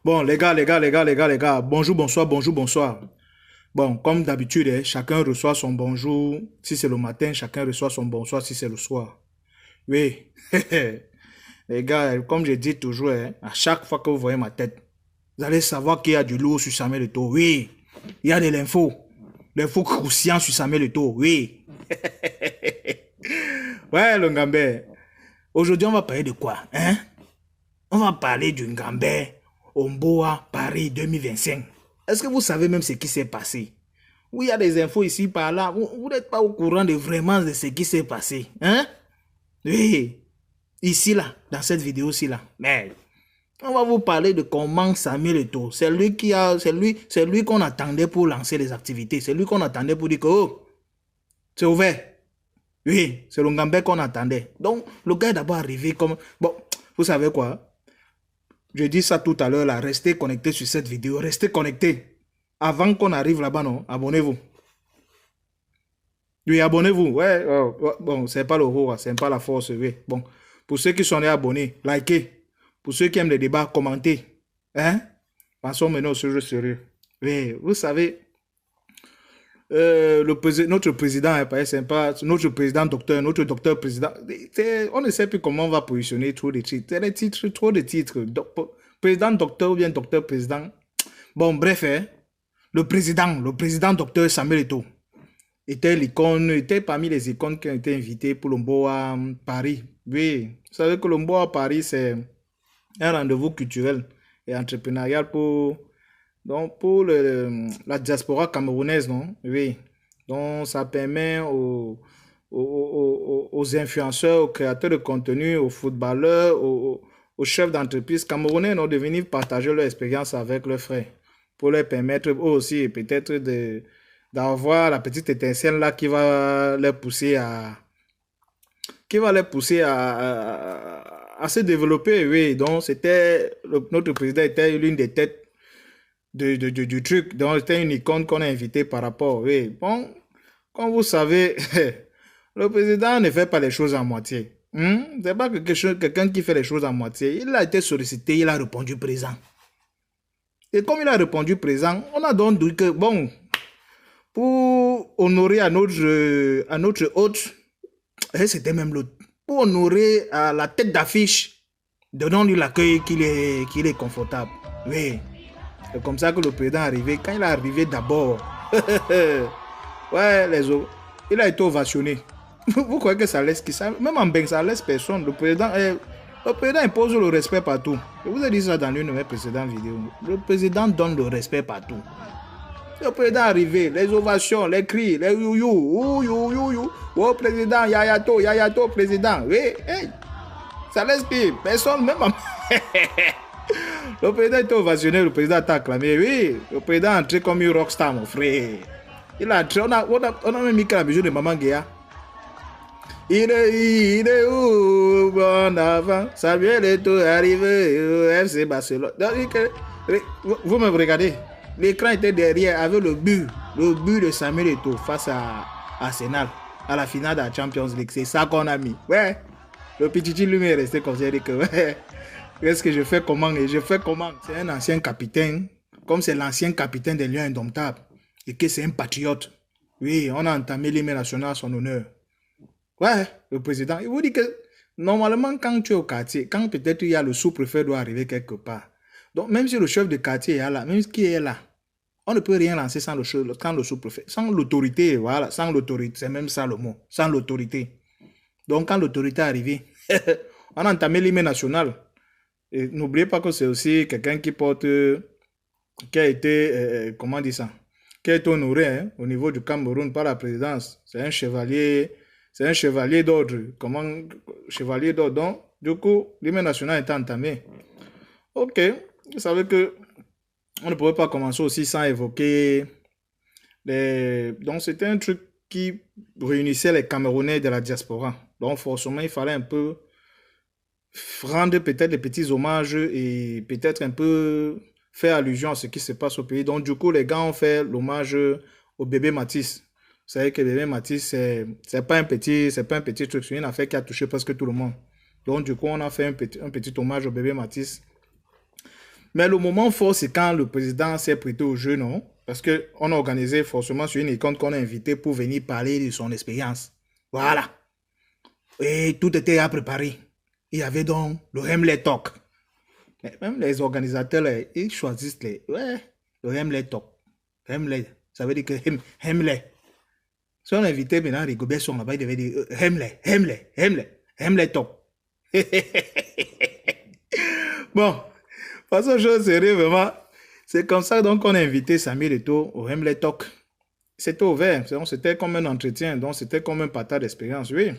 Bon, les gars, bonjour, bonsoir, bonjour, bonsoir. Bon, comme d'habitude, chacun reçoit son bonjour si c'est le matin, chacun reçoit son bonsoir si c'est le soir. Oui, les gars, comme je dis toujours, à chaque fois que vous voyez ma tête, vous allez savoir qu'il y a du lourd sur Samuel Eto'o. Oui, il y a de l'info croustillant sur Samuel Eto'o. Oui. Ouais, le Ngambé. Aujourd'hui, on va parler de quoi, hein? On va parler du Ngambé Omboa Paris 2025. Est-ce que vous savez même ce qui s'est passé? Oui, il y a des infos ici, par là. Vous n'êtes pas au courant de vraiment de ce qui s'est passé. Hein? Oui. Ici, là, dans cette vidéo-ci, là. Mais, on va vous parler de comment Samuel Eto'o. C'est lui qu'on attendait pour lancer les activités. C'est lui qu'on attendait pour dire que, oh, c'est ouvert. Oui, c'est le Ngambé qu'on attendait. Donc, le gars est d'abord arrivé comme... Bon, vous savez quoi? Je dis ça tout à l'heure, là. Restez connectés sur cette vidéo. Restez connectés. Avant qu'on arrive là-bas, non? Abonnez-vous. Oui, abonnez-vous. Ouais, bon, c'est pas le haut, c'est pas la force. Oui. Bon, pour ceux qui sont abonnés, likez. Pour ceux qui aiment les débats, commentez. Hein? Passons maintenant au sujet sérieux. Oui, vous savez, notre président est pas sympa. Notre président docteur, notre docteur président. On ne sait plus comment on va positionner trop de titres. Des titres, trop de titres. Président docteur ou bien docteur président. Bon, bref, le président docteur Samuel Eto'o était l'icône, était parmi les icônes qui ont été invitées pour l'Omboa Paris. Oui, vous savez que l'Omboa Paris, c'est un rendez-vous culturel et entrepreneurial pour la diaspora camerounaise, non? Oui. Donc, ça permet aux influenceurs, aux créateurs de contenu, aux footballeurs, aux chefs d'entreprise camerounais de venir partager leur expérience avec leurs frères pour leur permettre eux aussi peut-être d'avoir la petite étincelle là qui va les pousser à se développer. Oui, donc notre président était l'une des têtes du truc, donc c'était une icône qu'on a invitée par rapport. Oui, bon, comme vous savez, le président ne fait pas les choses à moitié. C'est pas quelqu'un qui fait les choses à moitié. Il a été sollicité, il a répondu présent. Et comme il a répondu présent, on a donc dit que, bon, pour honorer à notre hôte, et c'était même l'autre, pour honorer à la tête d'affiche, donnons-lui l'accueil qu'il est confortable. Oui, c'est comme ça que le président est arrivé. Quand il est arrivé d'abord, ouais, il a été ovationné. Vous croyez que ça laisse qui ça? Même en Beng, ça laisse personne. Le président impose le respect partout. Je vous ai dit ça dans l'une de mes précédentes vidéos. Le président donne le respect partout. Le président est arrivé, les ovations, les cris, les you. Oh, président, yayato, président. Oui, hey, ça laisse pire. Personne, même en... Le président était ovationné, le président t'a acclamé. Oui, le président est entré comme une rockstar, mon frère. Il a entré, on a même mis la musique de Maman Guéa. Il est où, bon avant, Samuel Eto'o est arrivé au FC Barcelone. Vous me regardez, l'écran était derrière avec le but de Samuel Eto'o face à Arsenal, à la finale de la Champions League. C'est ça qu'on a mis. Ouais, le petit lui est resté comme ça, il dit que ouais, qu'est-ce que je fais comment? Et je fais comment? C'est un ancien capitaine, comme c'est l'ancien capitaine des Lions Indomptables, et que c'est un patriote. Oui, on a entamé l'hymne national à son honneur. Ouais, le président, il vous dit que normalement, quand tu es au quartier, quand peut-être il y a le sous-préfet doit arriver quelque part, donc même si le chef de quartier est là, même qui est là, on ne peut rien lancer sans le sous-préfet, sans l'autorité, voilà, sans l'autorité, c'est même ça le mot, sans l'autorité. Donc quand l'autorité est arrivée, on a entamé l'hymne national. Et n'oubliez pas que c'est aussi quelqu'un qui a été, comment dire ça, qui a été honoré au niveau du Cameroun par la présidence. C'est un chevalier d'ordre. Chevalier d'ordre. Donc, du coup, l'hymne national est entamé. Ok, vous savez que on ne pouvait pas commencer aussi sans évoquer donc c'était un truc qui réunissait les Camerounais de la diaspora. Donc forcément, il fallait un peu rendre peut-être des petits hommages et peut-être un peu faire allusion à ce qui se passe au pays. Donc du coup, les gars ont fait l'hommage au bébé Matisse. Vous savez que le bébé Matisse, c'est pas un petit truc, c'est une affaire qui a touché presque tout le monde. Donc du coup, on a fait un petit hommage au bébé Matisse. Mais le moment fort, c'est quand le président s'est prêté au jeu, non? Parce qu'on a organisé forcément sur une école qu'on a invité pour venir parler de son expérience. Voilà. Et tout était à préparer. Il y avait donc le Hamlet Talk. Mais même les organisateurs, ils choisissent le Hamlet Talk. Hamlet, ça veut dire que Hamlet. Si on invitait maintenant Rigobert Song là-bas, il devait dire Hamlet Talk. Bon, façon chose sérieuse, vraiment. C'est comme ça donc qu'on a invité Samuel Eto'o au Hamlet Talk. C'était ouvert, c'était comme un entretien, donc c'était comme un partage d'expérience, oui.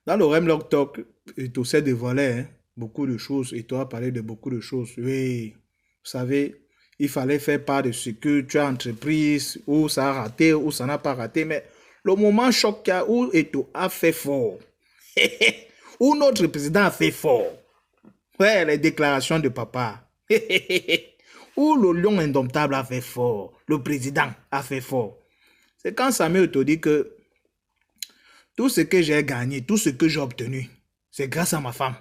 Dans le Hamlet Talk, Eto'o s'est dévoilé beaucoup de choses, Eto'o a parlé de beaucoup de choses, oui. Vous savez, il fallait faire part de ce que tu as entrepris, où ça a raté, où ça n'a pas raté, mais le moment choc où Eto'o a fait fort, où notre président a fait fort, ouais, les déclarations de papa, où le lion indomptable a fait fort, le président a fait fort. C'est quand Samuel Eto'o dit que tout ce que j'ai gagné, tout ce que j'ai obtenu, c'est grâce à ma femme.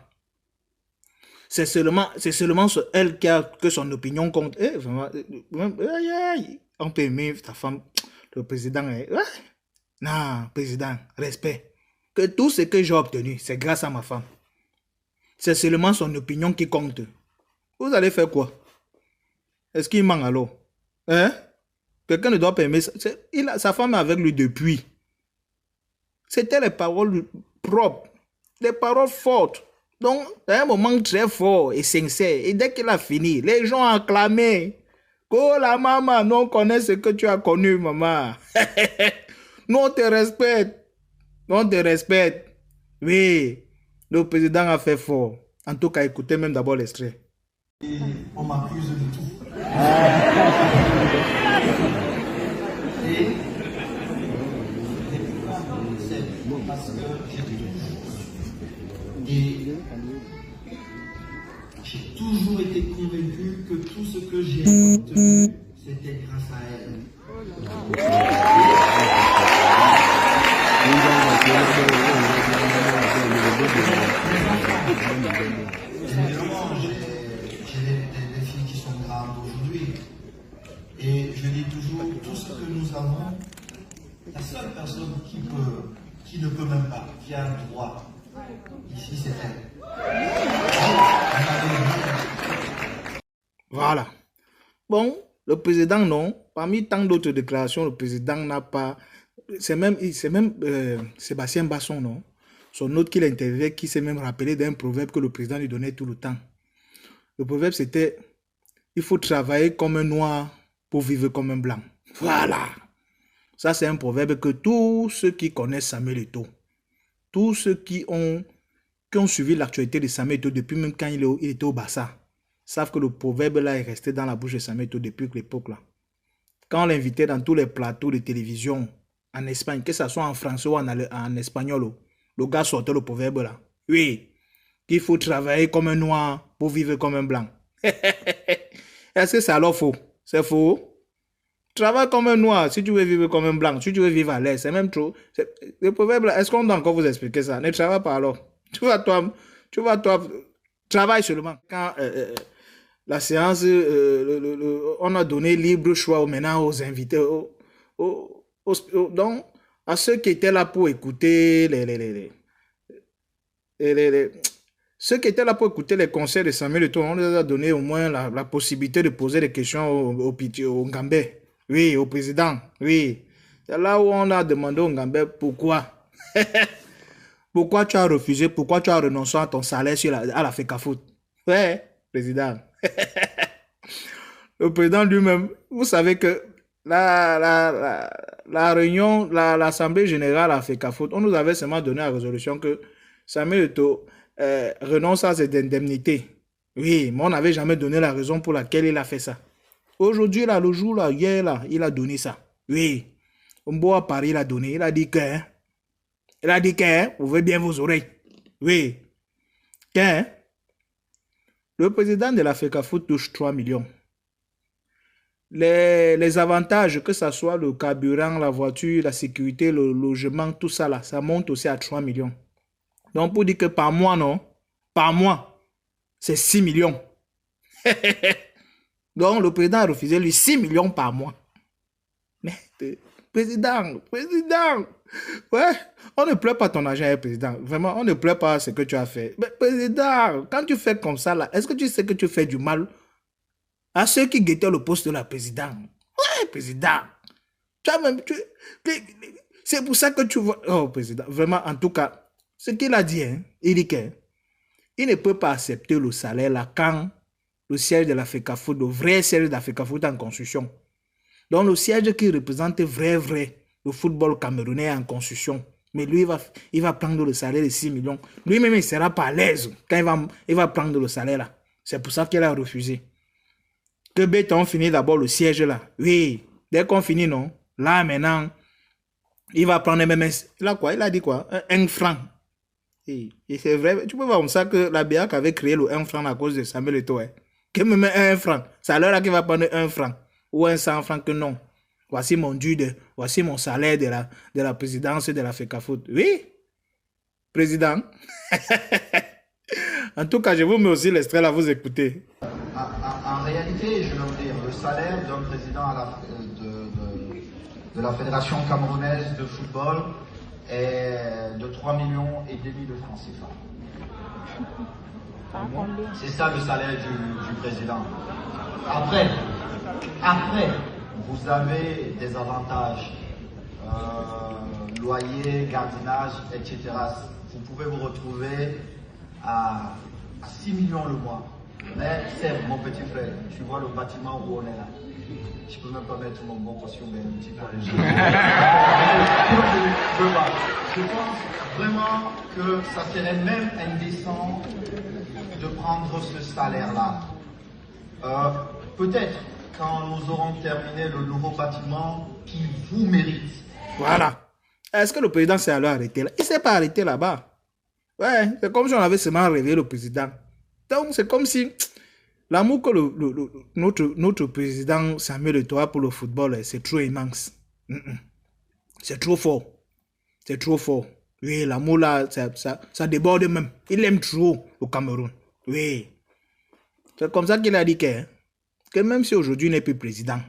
C'est seulement elle que son opinion compte. Vraiment, on peut aimer ta femme, le président. Non, président, respect. Que tout ce que j'ai obtenu, c'est grâce à ma femme. C'est seulement son opinion qui compte. Vous allez faire quoi? Est-ce qu'il ment alors? Hein? Quelqu'un ne doit pas aimer ça. Sa femme est avec lui depuis. C'était les paroles propres, les paroles fortes. Donc, c'est un moment très fort et sincère. Et dès qu'il a fini, les gens ont acclamé. Oh la maman, nous on connaît ce que tu as connu, maman. Nous on te respecte. Nous on te respecte. Oui, le président a fait fort. En tout cas, écoutez même d'abord l'extrait. On m'accuse de tout. Et c'est parce que j'ai toujours été convaincu que tout ce que j'ai obtenu, c'était grâce à elle. Évidemment, j'ai des filles qui sont grandes aujourd'hui. Et je dis toujours, tout ce que nous avons, la seule personne qui ne peut même pas, qui a le droit, ici c'est elle. Voilà. Bon, le président, non. Parmi tant d'autres déclarations, le président n'a pas... C'est même Sébastien Basson, non? Son autre qui l'interviewait, qui s'est même rappelé d'un proverbe que le président lui donnait tout le temps. Le proverbe, c'était « Il faut travailler comme un noir pour vivre comme un blanc. » Voilà. Ça, c'est un proverbe que tous ceux qui connaissent Samuel Eto'o, tous ceux qui ont suivi l'actualité de Samuel Eto'o depuis même quand il était au Bassa, savent que le proverbe là est resté dans la bouche de Samuel Eto'o depuis l'époque là. Quand on l'invitait dans tous les plateaux de télévision en Espagne, que ce soit en français ou en espagnol, le gars sortait le proverbe là. Oui, qu'il faut travailler comme un noir pour vivre comme un blanc. Est-ce que c'est alors faux? C'est faux. Travaille comme un noir si tu veux vivre comme un blanc, si tu veux vivre à l'aise, c'est même trop. Le proverbe là, est-ce qu'on doit encore vous expliquer ça? Ne travaille pas alors. Tu vas toi, travaille seulement. Quand la séance, on a donné libre choix maintenant aux invités, donc à ceux qui étaient là pour écouter ceux qui étaient là pour écouter les conseils de Samuel Eto'o, on leur a donné au moins la possibilité de poser des questions au Ngambé, oui, au président, oui. C'est là où on a demandé au Ngambé pourquoi. Pourquoi tu as refusé, pourquoi tu as renoncé à ton salaire à la FECAFOOT? Ouais, président. Le président lui-même, vous savez que la réunion, l'Assemblée générale à FECAFOOT, on nous avait seulement donné la résolution que Samuel Eto'o renonce à ses indemnités. Oui, mais on n'avait jamais donné la raison pour laquelle il a fait ça. Aujourd'hui, là, le jour, là, hier, là, il a donné ça. Oui. Ombo à Paris, il a donné. Il a dit que, ouvrez bien vos oreilles. Oui. Le président de la FECAFOOT touche 3 millions. Les avantages, que ce soit le carburant, la voiture, la sécurité, le logement, tout ça, là, ça monte aussi à 3 millions. Donc, pour dire que par mois, non, par mois, c'est 6 millions. Donc, le président a refusé lui 6 millions par mois. Mais, président, ouais, on ne pleure pas ton argent, président. Vraiment, on ne pleure pas ce que tu as fait. Mais, président, quand tu fais comme ça, là, est-ce que tu sais que tu fais du mal à ceux qui guettaient le poste de la présidente? Ouais, président. Tu as même, c'est pour ça que tu vois. Oh, président, vraiment, en tout cas, ce qu'il a dit, hein, il dit qu'il ne peut pas accepter le salaire là quand le siège de la FECAFOOT, le vrai siège de la FECAFOOT en construction. Donc, le siège qui représente vrai, le football camerounais en construction. Mais lui, il va prendre le salaire de 6 millions. Lui-même, il ne sera pas à l'aise quand il va prendre le salaire là. C'est pour ça qu'il a refusé. Que Béton finit d'abord le siège là. Oui, dès qu'on finit, non. Là, maintenant, il va prendre même... Là, quoi? Il a dit quoi? 1 franc. Et c'est vrai, tu peux voir comme ça que la BIAC avait créé le 1 franc à cause de Samuel Eto'o. Hein. Que me met 1 franc. C'est à l'heure là qu'il va prendre 1 franc. Ou 100 francs que non. Voici mon dû, voici mon salaire de la présidence de la FECAFOOT. Oui, président. En tout cas, je vous mets aussi l'extrait là, vous écoutez. En réalité, je veux dire, le salaire d'un président de la Fédération camerounaise de football est de 3,5 millions de francs CFA. C'est ça le salaire du président. Après, vous avez des avantages, loyer, gardiennage, etc. Vous pouvez vous retrouver à 6 millions le mois. Mais c'est mon petit frère, tu vois le bâtiment où on est là. Je peux même pas mettre mon bon costume, mais un petit peu les gens. Je pense vraiment que ça serait même indécent de prendre ce salaire-là. Peut-être quand nous aurons terminé le nouveau bâtiment qui vous mérite. Voilà. Est-ce que le président s'est alors arrêté là? Il ne s'est pas arrêté là-bas. Ouais, c'est comme si on avait seulement réveillé le président. Donc, c'est comme si l'amour que notre président Samuel Eto'o pour le football, c'est trop immense. C'est trop fort. C'est trop fort. Oui, l'amour là, ça déborde même. Il aime trop le Cameroun. Oui. C'est comme ça qu'il a dit que même si aujourd'hui il n'est plus président,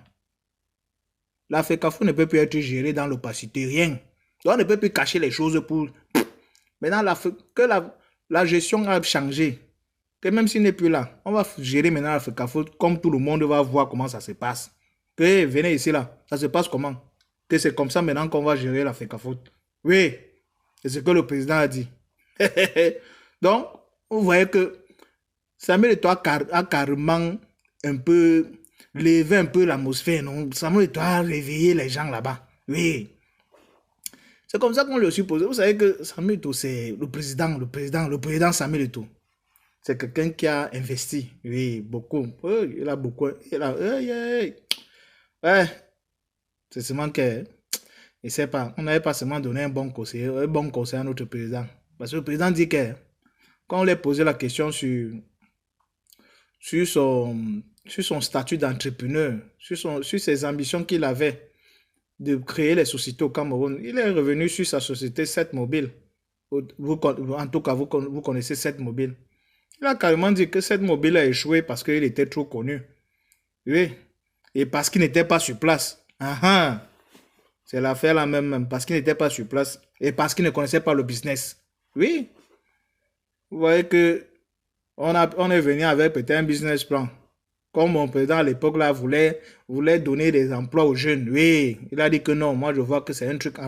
la FECAFOOT ne peut plus être gérée dans l'opacité, rien. Donc on ne peut plus cacher les choses pour... Maintenant, la gestion a changé. Que même s'il n'est plus là, on va gérer maintenant la FECAFOOT comme tout le monde va voir comment ça se passe. Que venez ici là, ça se passe comment? Que c'est comme ça maintenant qu'on va gérer la FECAFOOT. Oui, c'est ce que le président a dit. Donc, vous voyez que Samuel Eto'o a carrément un peu levé un peu l'atmosphère, non? Samuel Eto'o a réveillé les gens là-bas. Oui. C'est comme ça qu'on le suppose. Vous savez que Samuel Eto'o, c'est le président Samuel Eto'o. C'est quelqu'un qui a investi. Oui, beaucoup. Il a beaucoup. Ouais. C'est seulement que, il sait pas, on n'avait pas seulement donné un bon conseil à notre président. Parce que le président dit que, quand on lui a posé la question sur son statut d'entrepreneur, sur ses ambitions qu'il avait de créer les sociétés au Cameroun, il est revenu sur sa société 7 Mobile. En tout cas, vous connaissez 7 Mobile. Il a carrément dit que 7 Mobile a échoué parce qu'il était trop connu. Oui. Et parce qu'il n'était pas sur place. C'est l'affaire la même. Parce qu'il n'était pas sur place. Et parce qu'il ne connaissait pas le business. Oui. Vous voyez que on est venu avec peut-être un business plan. Comme mon président à l'époque là voulait donner des emplois aux jeunes. Oui. Il a dit que non. Moi je vois que c'est un truc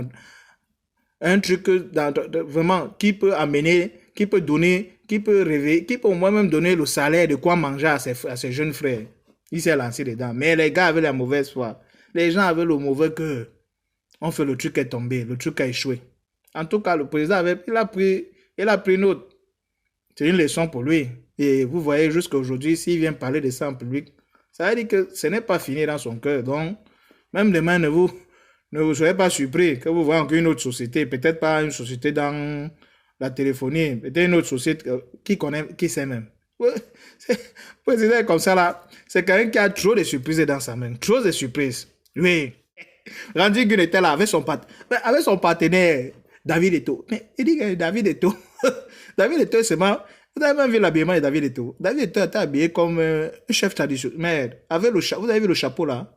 vraiment qui peut amener, qui peut donner, qui peut rêver, qui peut au moins même donner le salaire de quoi manger à ses jeunes frères. Il s'est lancé dedans. Mais les gars avaient la mauvaise foi. Les gens avaient le mauvais cœur. On fait le truc est tombé, le truc a échoué. En tout cas, le président il a pris note. C'est une leçon pour lui. Et vous voyez jusqu'à aujourd'hui, s'il vient parler de ça en public, ça veut dire que ce n'est pas fini dans son cœur. Donc, même demain, ne vous soyez pas surpris que vous voyez encore une autre société. Peut-être pas une société dans la téléphonie, peut-être une autre société qui sait même. Le président est comme ça là. C'est quelqu'un qui a trop de surprises dans sa main. Trop de surprises. Oui. Randy Gun était là avec son partenaire David Eto'o. Mais il dit que David Eto'o, c'est marrant. Vous avez même vu l'habillement de David Eto'o. David Eto'o était habillé comme un chef traditionnel. Mais avec vous avez vu le chapeau là?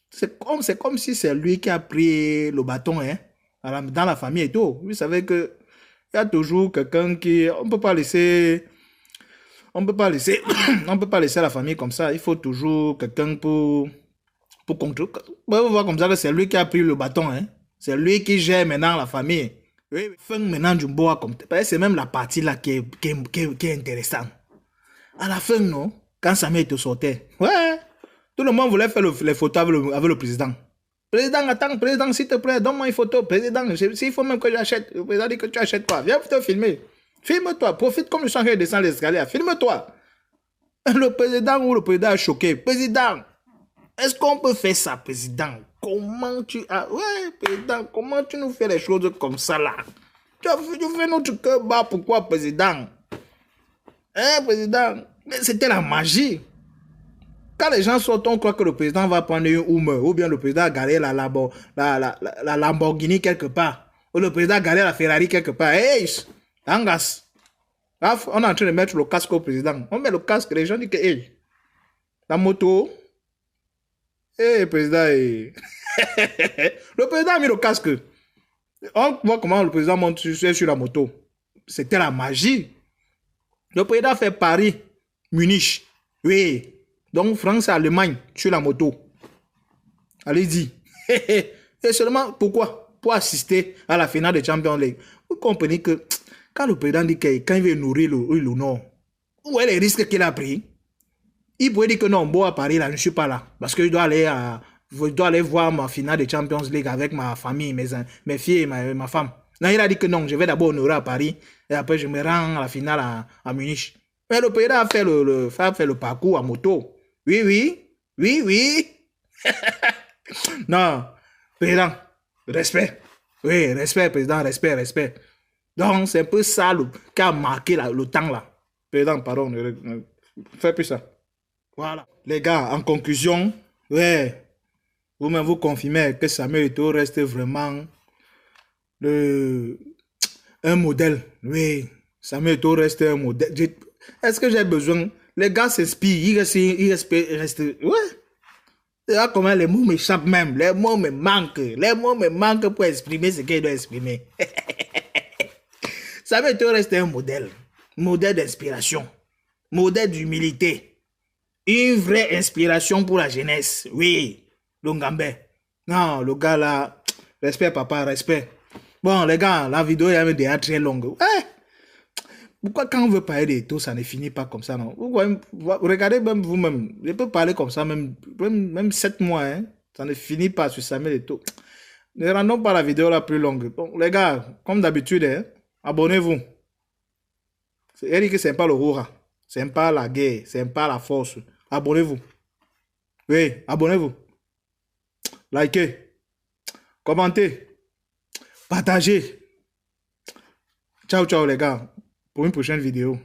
C'est comme si c'est lui qui a pris le bâton hein, dans la famille et tout. Vous savez que il y a toujours quelqu'un qui... On ne peut pas laisser... On peut pas laisser... on peut pas laisser la famille comme ça. Il faut toujours quelqu'un pour contrôler. Vous voyez comme ça que c'est lui qui a pris le bâton. Hein. C'est lui qui gère maintenant la famille. Oui, maintenant Jumbo a comme... C'est même la partie là qui est intéressante. À la fin, non? Quand Samuel te sortait. Ouais. Tout le monde voulait faire les photos avec le président. Président, attends, président, s'il te plaît, donne-moi une photo. Président, s'il faut même que j'achète. Le président dit que tu achètes pas. Viens te filmer. Filme-toi. Profite comme je suis en train de descendre les escaliers. Filme-toi. Le président ou le président est choqué. Président, est-ce qu'on peut faire ça, président? Comment tu as... Ouais, président, comment tu nous fais les choses comme ça, là? Tu fais notre cœur bas. Pourquoi, président? Hein, président? Mais c'était la magie. Quand les gens sortent, on croit que le président va prendre une Hummer, ou bien le président a garé la Lamborghini quelque part, ou le président a garé la Ferrari quelque part. Hey, Angas, on est en train de mettre le casque au président. On met le casque, les gens disent que, hey, la moto, hey, président, hey. Le président a mis le casque. On voit comment le président monte sur la moto. C'était la magie. Le président fait Paris, Munich, oui. Donc, France et Allemagne sur la moto. Allez-y. Et seulement, pourquoi? Pour assister à la finale de Champions League. Vous comprenez que quand le président dit que quand il veut nourrir le Nord, où est les risques qu'il a pris? Il pourrait dire que non, bon, à Paris, là, je ne suis pas là. Parce que je dois aller voir ma finale de Champions League avec ma famille, mes filles et ma femme. Non, il a dit que non, je vais d'abord honorer à Paris et après je me rends à la finale à Munich. Mais le président a fait le parcours à moto. Oui, oui, oui, oui. Non, président, respect. Oui, respect, président, respect, respect. Donc, c'est un peu ça qui a marqué le temps là. Président, pardon, ne fais plus ça. Voilà. Les gars, en conclusion, ouais, vous-même vous confirmez que Samuel Eto'o reste vraiment un modèle. Oui, Samuel Eto'o reste un modèle. Est-ce que j'ai besoin? Les gars s'inspirent, ils restent. Ouais. Là, comment les mots m'échappent même. Les mots me manquent. Les mots me manquent pour exprimer ce qu'ils doivent exprimer. Samuel Eto'o reste un modèle. Modèle d'inspiration. Modèle d'humilité. Une vraie inspiration pour la jeunesse. Oui. Longambé. Non, le gars là. Respect, papa, respect. Bon, les gars, la vidéo est déjà très longue. Ouais. Pourquoi quand on veut parler d'Eto'o, ça ne finit pas comme ça, non? Regardez même vous-même. Je peux parler comme ça même 7 mois. Hein? Ça ne finit pas sur Samuel Eto'o. Ne rendons pas la vidéo la plus longue. Donc, les gars, comme d'habitude, hein, abonnez-vous. Eric, c'est pas le Hora. C'est pas la guerre. C'est pas la force. Abonnez-vous. Oui, abonnez-vous. Likez. Commentez. Partagez. Ciao, ciao, les gars. Pour une prochaine vidéo.